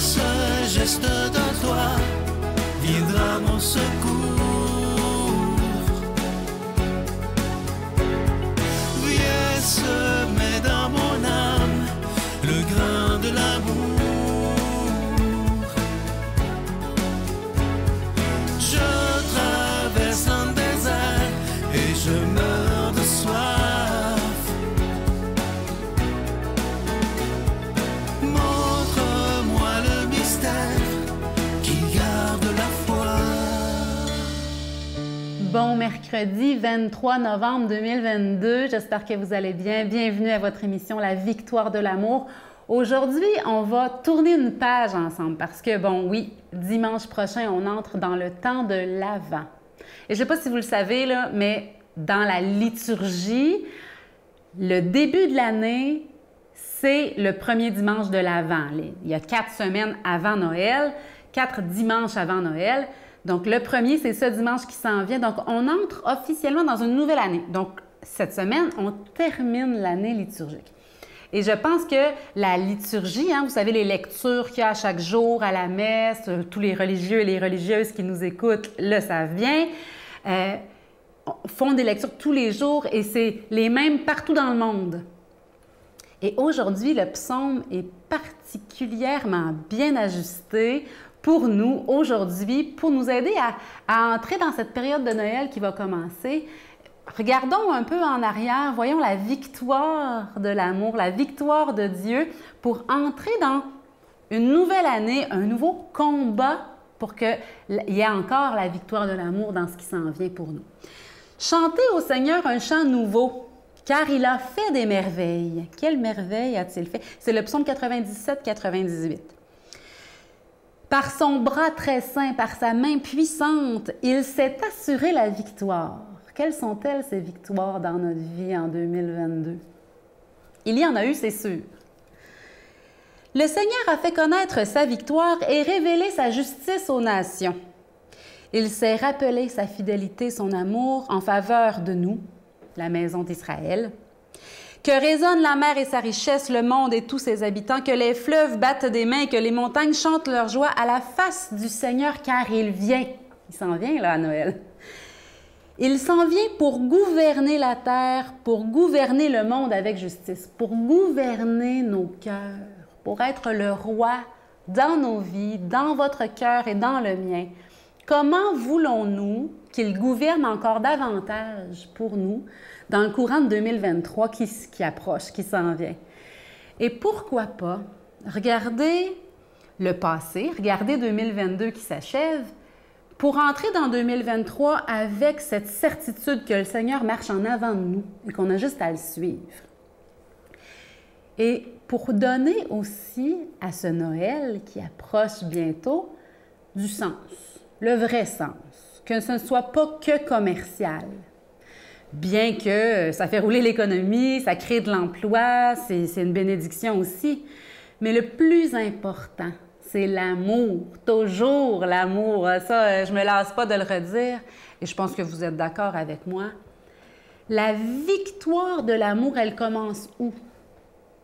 ce geste de toi viendra mon secours. Viens semer dans mon âme le grain de l'amour. Je traverse un désert et je meurs de soif. Montre-moi le mystère qui garde la foi. Bon mercredi 23 novembre 2022, j'espère que vous allez bien. Bienvenue à votre émission La Victoire de l'amour. Aujourd'hui, on va tourner une page ensemble parce que, bon, oui, dimanche prochain, on entre dans le temps de l'Avent. Et je ne sais pas si vous le savez, là, mais dans la liturgie, le début de l'année, c'est le premier dimanche de l'Avent. Il y a 4 semaines avant Noël, 4 dimanches avant Noël. Donc, le premier, c'est ce dimanche qui s'en vient. Donc, on entre officiellement dans une nouvelle année. Donc, cette semaine, on termine l'année liturgique. Et je pense que la liturgie, hein, vous savez, les lectures qu'il y a chaque jour à la messe, tous les religieux et les religieuses qui nous écoutent le savent bien, font des lectures tous les jours et c'est les mêmes partout dans le monde. Et aujourd'hui, le psaume est particulièrement bien ajusté pour nous aujourd'hui, pour nous aider à entrer dans cette période de Noël qui va commencer. Regardons un peu en arrière, voyons la victoire de l'amour, la victoire de Dieu pour entrer dans une nouvelle année, un nouveau combat pour qu'il y ait encore la victoire de l'amour dans ce qui s'en vient pour nous. Chantez au Seigneur un chant nouveau, car il a fait des merveilles. Quelle merveille a-t-il fait? C'est le psaume 97-98. Par son bras très saint, par sa main puissante, il s'est assuré la victoire. Quelles sont-elles, ces victoires dans notre vie en 2022? Il y en a eu, c'est sûr. Le Seigneur a fait connaître sa victoire et révélé sa justice aux nations. Il s'est rappelé sa fidélité, son amour en faveur de nous, la maison d'Israël. Que résonne la mer et sa richesse, le monde et tous ses habitants, que les fleuves battent des mains, que les montagnes chantent leur joie à la face du Seigneur, car il vient. Il s'en vient, là, à Noël. Il s'en vient pour gouverner la terre, pour gouverner le monde avec justice, pour gouverner nos cœurs, pour être le roi dans nos vies, dans votre cœur et dans le mien. Comment voulons-nous qu'il gouverne encore davantage pour nous dans le courant de 2023 qui approche, qui s'en vient? Et pourquoi pas regarder le passé, regarder 2022 qui s'achève, pour entrer dans 2023 avec cette certitude que le Seigneur marche en avant de nous et qu'on a juste à le suivre. Et pour donner aussi à ce Noël qui approche bientôt du sens, le vrai sens, que ce ne soit pas que commercial. Bien que ça fait rouler l'économie, ça crée de l'emploi, c'est une bénédiction aussi. Mais le plus important, c'est l'amour, toujours l'amour. Ça, je ne me lasse pas de le redire et je pense que vous êtes d'accord avec moi. La victoire de l'amour, elle commence où?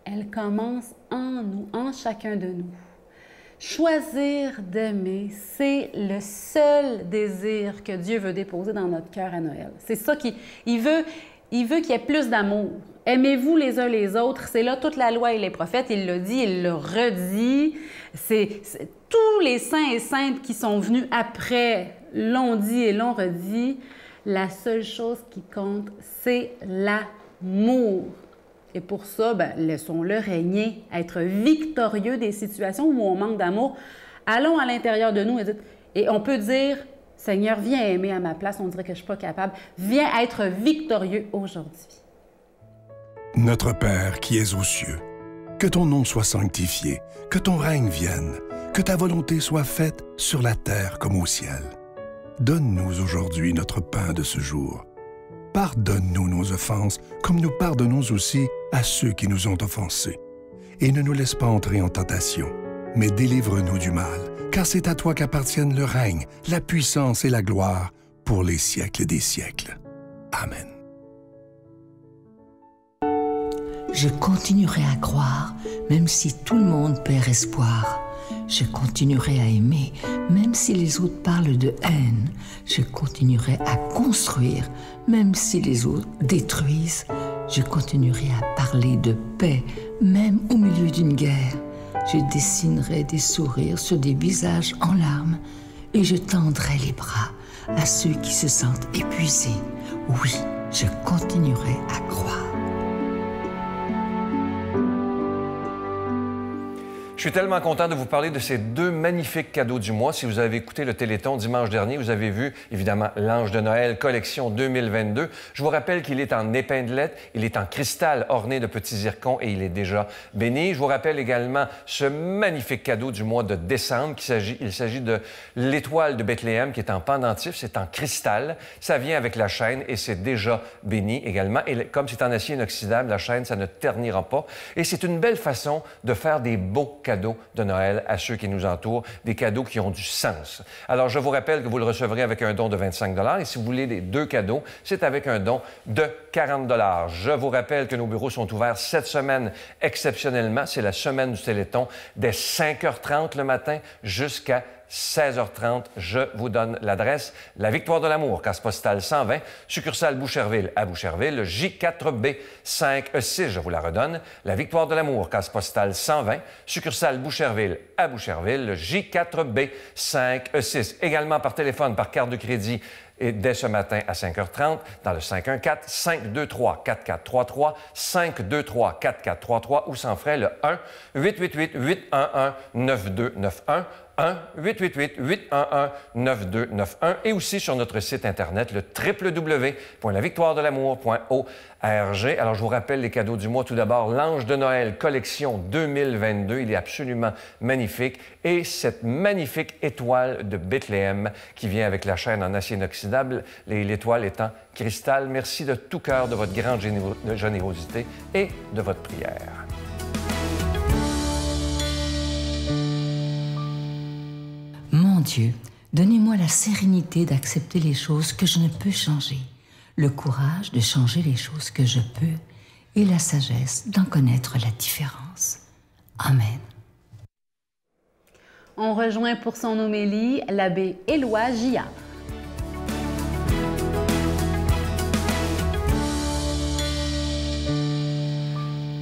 Elle commence en nous, en chacun de nous. Choisir d'aimer, c'est le seul désir que Dieu veut déposer dans notre cœur à Noël. C'est ça qu'il veut qu'il y ait plus d'amour. Aimez-vous les uns les autres. C'est là toute la loi et les prophètes. Il l'a dit, il le redit. C'est tous les saints et saintes qui sont venus après l'ont dit et l'ont redit. La seule chose qui compte, c'est l'amour. Et pour ça, laissons-le régner, être victorieux des situations où on manque d'amour. Allons à l'intérieur de nous et on peut dire, Seigneur, viens aimer à ma place. On dirait que je ne suis pas capable. Viens être victorieux aujourd'hui. Notre Père qui es aux cieux, que ton nom soit sanctifié, que ton règne vienne, que ta volonté soit faite sur la terre comme au ciel. Donne-nous aujourd'hui notre pain de ce jour. Pardonne-nous nos offenses, comme nous pardonnons aussi à ceux qui nous ont offensés. Et ne nous laisse pas entrer en tentation, mais délivre-nous du mal, car c'est à toi qu'appartiennent le règne, la puissance et la gloire pour les siècles des siècles. Amen. Je continuerai à croire, même si tout le monde perd espoir. je continuerai à aimer, même si les autres parlent de haine. Je continuerai à construire, même si les autres détruisent. Je continuerai à parler de paix, même au milieu d'une guerre. Je dessinerai des sourires sur des visages en larmes et je tendrai les bras à ceux qui se sentent épuisés. Oui, je continuerai à croire. Je suis tellement content de vous parler de ces deux magnifiques cadeaux du mois. Si vous avez écouté le Téléthon dimanche dernier, vous avez vu, évidemment, l'Ange de Noël collection 2022. Je vous rappelle qu'il est en épinglette, il est en cristal orné de petits zircons et il est déjà béni. Je vous rappelle également ce magnifique cadeau du mois de décembre. Il s'agit de l'étoile de Bethléem qui est en pendentif, c'est en cristal. Ça vient avec la chaîne et c'est déjà béni également. Et comme c'est en acier inoxydable, la chaîne, ça ne ternira pas. Et c'est une belle façon de faire des beaux cadeaux de Noël à ceux qui nous entourent, des cadeaux qui ont du sens. Alors, je vous rappelle que vous le recevrez avec un don de 25 $ et si vous voulez les deux cadeaux, c'est avec un don de 40 $. Je vous rappelle que nos bureaux sont ouverts cette semaine exceptionnellement. C'est la semaine du Téléthon dès 5h30 le matin jusqu'à 16h30, je vous donne l'adresse. La Victoire de l'Amour, case postale 120, succursale Boucherville à Boucherville, J4B 5E6, je vous la redonne. La Victoire de l'Amour, case postale 120, succursale Boucherville à Boucherville, J4B 5E6. Également par téléphone, par carte de crédit, et dès ce matin à 5h30, dans le 514-523-4433, 523-4433 ou sans frais le 1-888-811-9291, 1-888-811-9291 et aussi sur notre site Internet, le www.lavictoiredelamour.org. Alors, je vous rappelle les cadeaux du mois. Tout d'abord, l'Ange de Noël collection 2022. Il est absolument magnifique. Et cette magnifique étoile de Bethléem qui vient avec la chaîne en acier inoxydable, l'étoile étant cristal. Merci de tout cœur de votre grande générosité et de votre prière. Mon Dieu, donnez-moi la sérénité d'accepter les choses que je ne peux changer, le courage de changer les choses que je peux et la sagesse d'en connaître la différence. Amen. On rejoint pour son homélie l'abbé Éloi Gillard.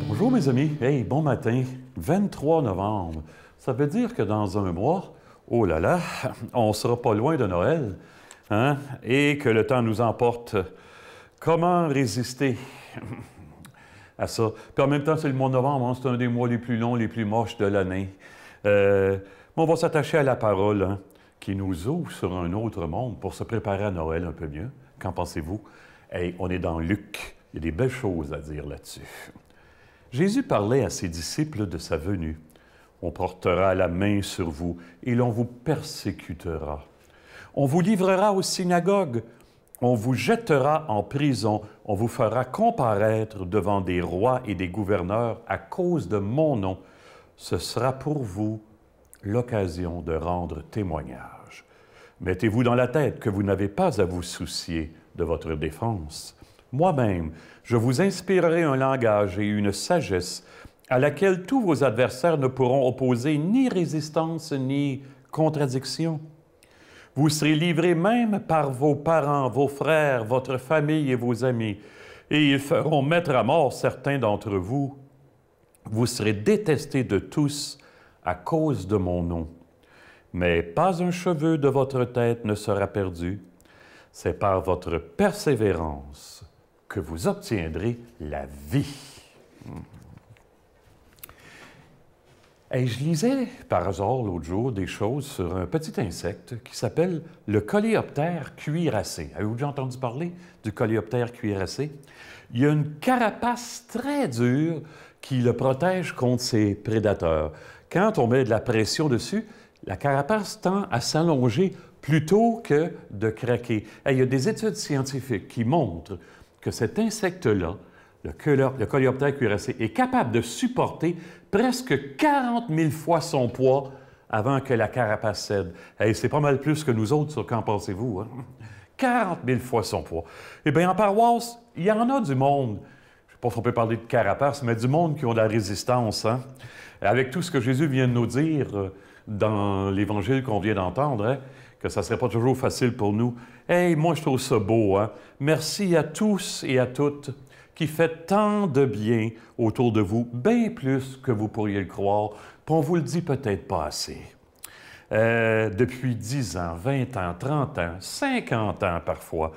Bonjour mes amis, hey, bon matin, 23 novembre. Ça veut dire que dans un mois, oh là là, on sera pas loin de Noël, hein? Et que le temps nous emporte. Comment résister à ça? Puis en même temps, c'est le mois de novembre, hein? C'est un des mois les plus longs, les plus moches de l'année. On va s'attacher à la parole, hein, qui nous ouvre sur un autre monde pour se préparer à Noël un peu mieux. Qu'en pensez-vous? Hey, on est dans Luc. Il y a des belles choses à dire là-dessus. Jésus parlait à ses disciples de sa venue. On portera la main sur vous et l'on vous persécutera. On vous livrera aux synagogues. On vous jettera en prison. On vous fera comparaître devant des rois et des gouverneurs à cause de mon nom. Ce sera pour vous l'occasion de rendre témoignage. Mettez-vous dans la tête que vous n'avez pas à vous soucier de votre défense. Moi-même, je vous inspirerai un langage et une sagesse à laquelle tous vos adversaires ne pourront opposer ni résistance ni contradiction. Vous serez livrés même par vos parents, vos frères, votre famille et vos amis, et ils feront mettre à mort certains d'entre vous. Vous serez détestés de tous à cause de mon nom. Mais pas un cheveu de votre tête ne sera perdu. C'est par votre persévérance que vous obtiendrez la vie. Et je lisais par hasard l'autre jour des choses sur un petit insecte qui s'appelle le coléoptère cuirassé. Avez-vous déjà entendu parler du coléoptère cuirassé? Il y a une carapace très dure qui le protège contre ses prédateurs. Quand on met de la pression dessus, la carapace tend à s'allonger plutôt que de craquer. Et il y a des études scientifiques qui montrent que cet insecte-là, le coléoptère cuirassé, est capable de supporter presque 40 000 fois son poids avant que la carapace cède. Hey, c'est pas mal plus que nous autres, qu'en pensez-vous? Hein? 40 000 fois son poids. Eh bien, en paroisse, il y en a du monde. Je pas si on peut parler de carapace, mais du monde qui ont de la résistance. Hein? Avec tout ce que Jésus vient de nous dire dans l'Évangile qu'on vient d'entendre, hein, que ça ne serait pas toujours facile pour nous. Hey, moi, je trouve ça beau. Hein? Merci à tous et à toutes qui faites tant de bien autour de vous, bien plus que vous pourriez le croire, puis on vous le dit peut-être pas assez. Depuis 10 ans, 20 ans, 30 ans, 50 ans parfois.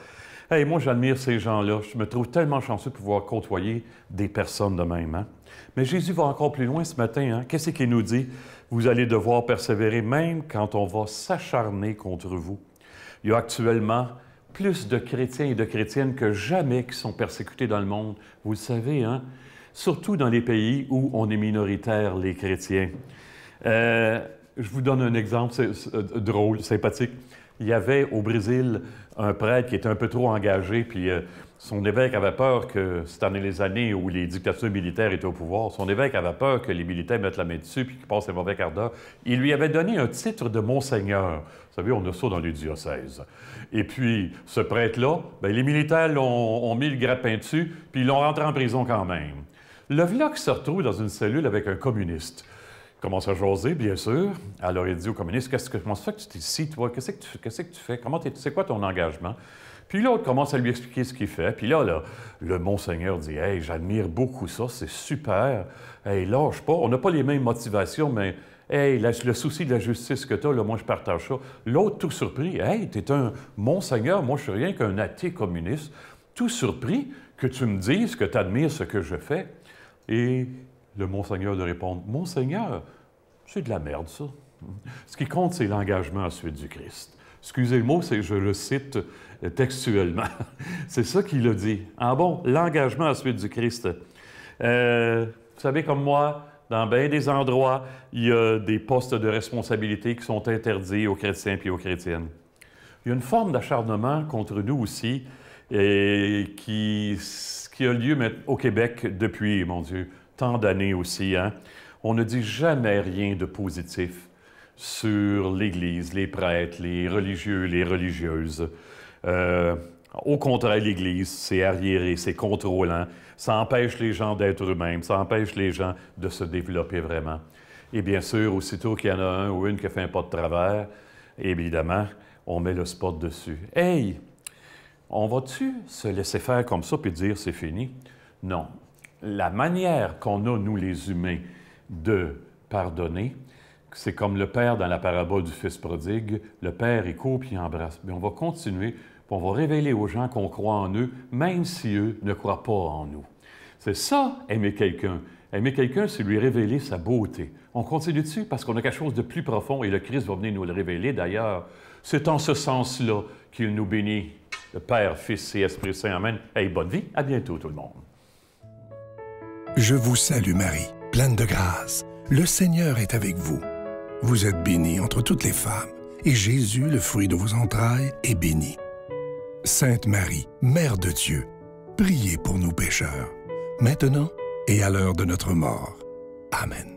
Hey, moi, j'admire ces gens-là. Je me trouve tellement chanceux de pouvoir côtoyer des personnes de même. Hein? Mais Jésus va encore plus loin ce matin. Hein? Qu'est-ce qu'il nous dit? Vous allez devoir persévérer même quand on va s'acharner contre vous. Il y a actuellement plus de chrétiens et de chrétiennes que jamais qui sont persécutés dans le monde. Vous le savez, hein? Surtout dans les pays où on est minoritaire, les chrétiens. Je vous donne un exemple drôle, sympathique. Il y avait au Brésil un prêtre qui était un peu trop engagé, puis son évêque avait peur que, c'était dans les années où les dictatures militaires étaient au pouvoir, son évêque avait peur que les militaires mettent la main dessus puis qu'ils passent un mauvais quart d'heure. Il lui avait donné un titre de Monseigneur. Vous savez, on a ça dans les diocèses. Et puis, ce prêtre-là, bien, les militaires ont mis le grappin dessus, puis ils l'ont rentré en prison quand même. Le v'là qui se retrouve dans une cellule avec un communiste. Il commence à jaser, bien sûr. Alors, il dit au communiste, comment ça fait que tu es ici, toi? Qu'est-ce que tu fais? C'est quoi ton engagement? Puis l'autre commence à lui expliquer ce qu'il fait. Puis là, le Monseigneur dit, « Hey, j'admire beaucoup ça, c'est super. Hey, lâche pas. On n'a pas les mêmes motivations, mais hey, le souci de la justice que tu as, là, moi, je partage ça. » L'autre, tout surpris, « Hey, tu es un Monseigneur, moi, je suis rien qu'un athée communiste. Tout surpris que tu me dises que tu admires ce que je fais. » Et le Monseigneur de répondre, « Monseigneur, c'est de la merde, ça. Ce qui compte, c'est l'engagement à la suite du Christ. » Excusez le mot, je le cite textuellement. C'est ça qu'il a dit. Ah bon, l'engagement à la suite du Christ. Vous savez, comme moi, dans bien des endroits, il y a des postes de responsabilité qui sont interdits aux chrétiens et aux chrétiennes. Il y a une forme d'acharnement contre nous aussi qui a lieu au Québec depuis, mon Dieu, tant d'années aussi. Hein? On ne dit jamais rien de positif sur l'Église, les prêtres, les religieux, les religieuses. Au contraire, l'Église, c'est arriéré, c'est contrôlant. Ça empêche les gens d'être eux-mêmes, ça empêche les gens de se développer vraiment. Et bien sûr, aussitôt qu'il y en a un ou une qui fait un pas de travers, évidemment, on met le spot dessus. « Hey, on va-tu se laisser faire comme ça puis dire c'est fini? » Non. La manière qu'on a, nous les humains, de pardonner, c'est comme le père dans la parabole du fils prodigue. Le père, il court puis il embrasse. Mais on va continuer, puis on va révéler aux gens qu'on croit en eux, même si eux ne croient pas en nous. C'est ça, aimer quelqu'un. Aimer quelqu'un, c'est lui révéler sa beauté. On continue dessus parce qu'on a quelque chose de plus profond et le Christ va venir nous le révéler. D'ailleurs, c'est en ce sens-là qu'il nous bénit, le Père, Fils et Esprit Saint. Amen. Hey, bonne vie. À bientôt, tout le monde. Je vous salue, Marie, pleine de grâce. Le Seigneur est avec vous. Vous êtes bénie entre toutes les femmes, et Jésus, le fruit de vos entrailles, est béni. Sainte Marie, Mère de Dieu, priez pour nous pécheurs, maintenant et à l'heure de notre mort. Amen.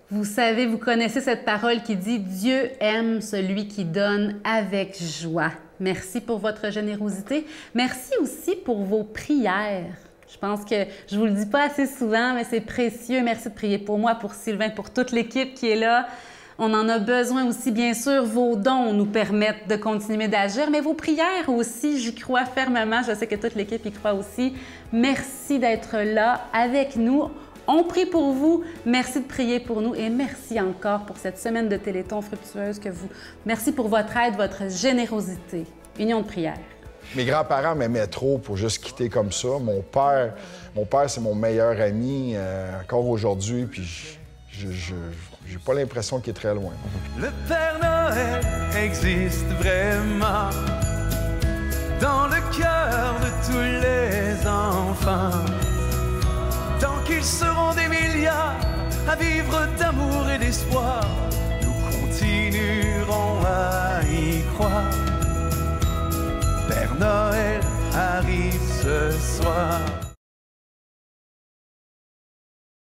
Vous savez, vous connaissez cette parole qui dit « Dieu aime celui qui donne avec joie ». Merci pour votre générosité. Merci aussi pour vos prières. Je pense que je ne vous le dis pas assez souvent, mais c'est précieux. Merci de prier pour moi, pour Sylvain, pour toute l'équipe qui est là. On en a besoin aussi, bien sûr. Vos dons nous permettent de continuer d'agir, mais vos prières aussi, j'y crois fermement. Je sais que toute l'équipe y croit aussi. Merci d'être là avec nous. On prie pour vous. Merci de prier pour nous et merci encore pour cette semaine de Téléthon fructueuse que vous... Merci pour votre aide, votre générosité. Union de prière. Mes grands-parents m'aimaient trop pour juste quitter comme ça. Mon père, c'est mon meilleur ami encore aujourd'hui, puis j'ai pas l'impression qu'il est très loin. Le Père Noël existe vraiment dans le cœur de tous les enfants. Tant qu'ils seront des milliards à vivre d'amour et d'espoir, nous continuerons à y croire. Père Noël arrive ce soir.